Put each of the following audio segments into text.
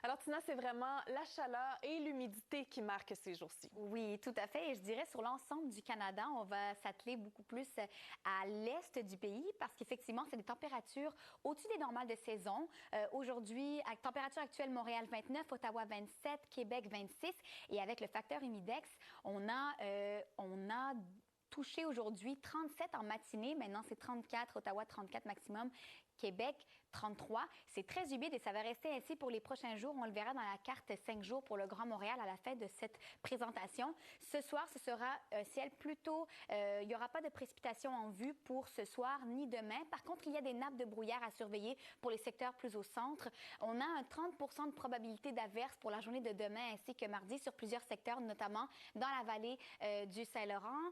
Alors, Tina, c'est vraiment la chaleur et l'humidité qui marquent ces jours-ci. Oui, tout à fait. Et je dirais sur l'ensemble du Canada, on va s'atteler beaucoup plus à l'est du pays parce qu'effectivement, c'est des températures au-dessus des normales de saison. Aujourd'hui, à température actuelle, Montréal 29, Ottawa 27, Québec 26. Et avec le facteur humidex, on a touché aujourd'hui 37 en matinée. Maintenant, c'est 34, Ottawa 34 maximum. Québec, 33. C'est très humide et ça va rester ainsi pour les prochains jours. On le verra dans la carte 5 jours pour le Grand Montréal à la fin de cette présentation. Ce soir, ce sera un ciel plutôt... il n'y aura pas de précipitations en vue pour ce soir ni demain. Par contre, il y a des nappes de brouillard à surveiller pour les secteurs plus au centre. On a un 30 de probabilité d'averse pour la journée de demain ainsi que mardi sur plusieurs secteurs, notamment dans la vallée du Saint-Laurent.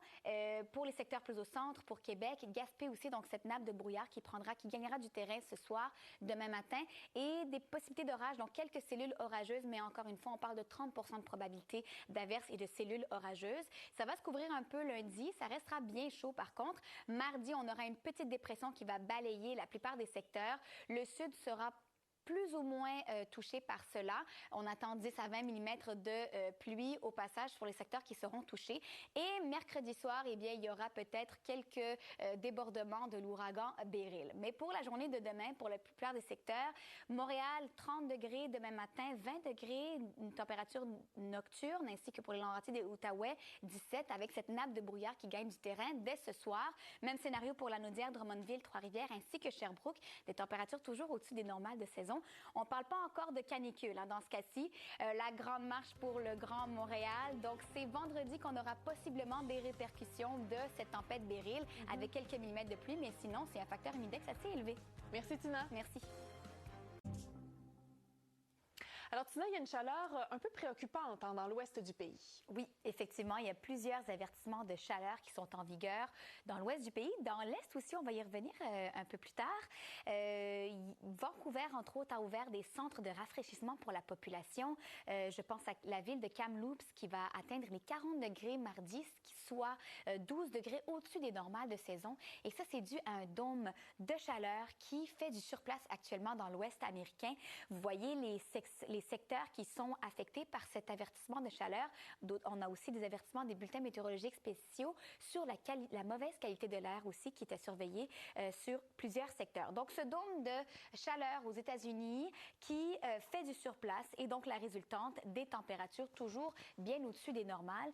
Pour les secteurs plus au centre, pour Québec, Gaspé aussi, donc cette nappe de brouillard qui gagnera du terrain ce soir, demain matin, et des possibilités d'orage, donc quelques cellules orageuses, mais encore une fois, on parle de 30 de probabilité d'averse et de cellules orageuses. Ça va se couvrir un peu lundi, ça restera bien chaud par contre. Mardi, on aura une petite dépression qui va balayer la plupart des secteurs. Le sud sera plus ou moins touché par cela. On attend 10 à 20 mm de pluie au passage sur les secteurs qui seront touchés. Et mercredi soir, eh bien, il y aura peut-être quelques débordements de l'ouragan Beryl. Mais pour la journée de demain, pour la plupart des secteurs, Montréal, 30 degrés demain matin, 20 degrés, une température nocturne, ainsi que pour les Laurentides et Outaouais, 17, avec cette nappe de brouillard qui gagne du terrain dès ce soir. Même scénario pour la Naudière, Drummondville, Trois-Rivières, ainsi que Sherbrooke, des températures toujours au-dessus des normales de saison. On ne parle pas encore de canicule dans ce cas-ci. La grande marche pour le Grand Montréal. Donc, c'est vendredi qu'on aura possiblement des répercussions de cette tempête Beryl avec quelques millimètres de pluie. Mais sinon, c'est un facteur humidex assez élevé. Merci, Tina. Merci. Alors, Tina, il y a une chaleur un peu préoccupante dans l'ouest du pays. Oui, effectivement, il y a plusieurs avertissements de chaleur qui sont en vigueur dans l'ouest du pays. Dans l'est aussi, on va y revenir un peu plus tard. Vancouver, entre autres, a ouvert des centres de rafraîchissement pour la population. Je pense à la ville de Kamloops qui va atteindre les 40 degrés mardi, ce qui soit 12 degrés au-dessus des normales de saison. Et ça, c'est dû à un dôme de chaleur qui fait du surplace actuellement dans l'ouest américain. Vous voyez les secteurs qui sont affectés par cet avertissement de chaleur. On a aussi des avertissements des bulletins météorologiques spéciaux sur la mauvaise qualité de l'air aussi qui est surveillée sur plusieurs secteurs. Donc, ce dôme de chaleur aux États-Unis qui fait du surplace et donc la résultante des températures toujours bien au-dessus des normales.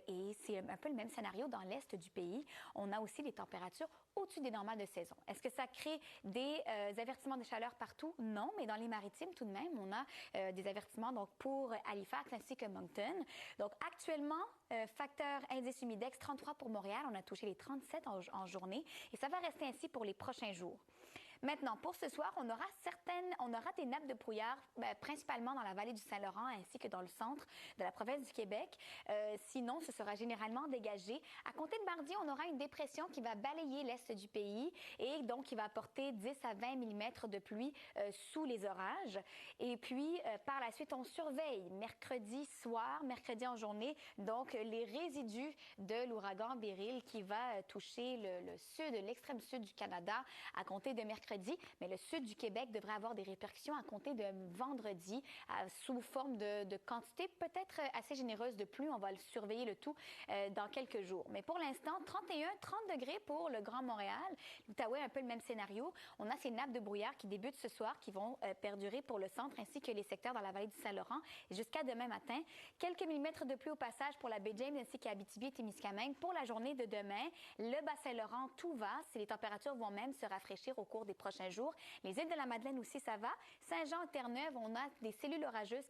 Et c'est un peu le même scénario dans l'est du pays. On a aussi des températures au-dessus des normales de saison. Est-ce que ça crée des avertissements de chaleur partout? Non, mais dans les maritimes, tout de même, on a des avertissements donc pour Halifax ainsi que Moncton. Donc, actuellement, facteur indice humidex 33 pour Montréal. On a touché les 37 en journée et ça va rester ainsi pour les prochains jours. Maintenant, pour ce soir, on aura des nappes de brouillard, principalement dans la vallée du Saint-Laurent ainsi que dans le centre de la province du Québec. Sinon, ce sera généralement dégagé. À compter de mardi, on aura une dépression qui va balayer l'est du pays et donc qui va apporter 10 à 20 mm de pluie sous les orages. Et puis, par la suite, on surveille mercredi soir, mercredi en journée, donc les résidus de l'ouragan Beryl qui va toucher le sud, l'extrême sud du Canada à compter de mercredi. Mais le sud du Québec devrait avoir des répercussions à compter de vendredi sous forme de quantité peut-être assez généreuse de pluie. On va surveiller le tout dans quelques jours. Mais pour l'instant, 31-30 degrés pour le Grand Montréal. L'Outaouais, un peu le même scénario. On a ces nappes de brouillard qui débutent ce soir, qui vont perdurer pour le centre ainsi que les secteurs dans la vallée du Saint-Laurent jusqu'à demain matin. Quelques millimètres de pluie au passage pour la baie James ainsi qu'à Abitibi et Témiscamingue. Pour la journée de demain, le Bas-Saint-Laurent, tout va. Les températures vont même se rafraîchir au cours des prochains jours. Les îles de la Madeleine aussi, ça va. Saint-Jean, Terre-Neuve, on a des cellules orageuses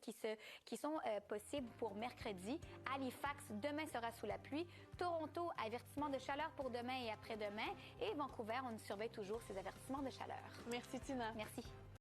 qui sont possibles pour mercredi. Halifax, demain sera sous la pluie. Toronto, avertissement de chaleur pour demain et après-demain. Et Vancouver, on surveille toujours ces avertissements de chaleur. Merci, Tina. Merci.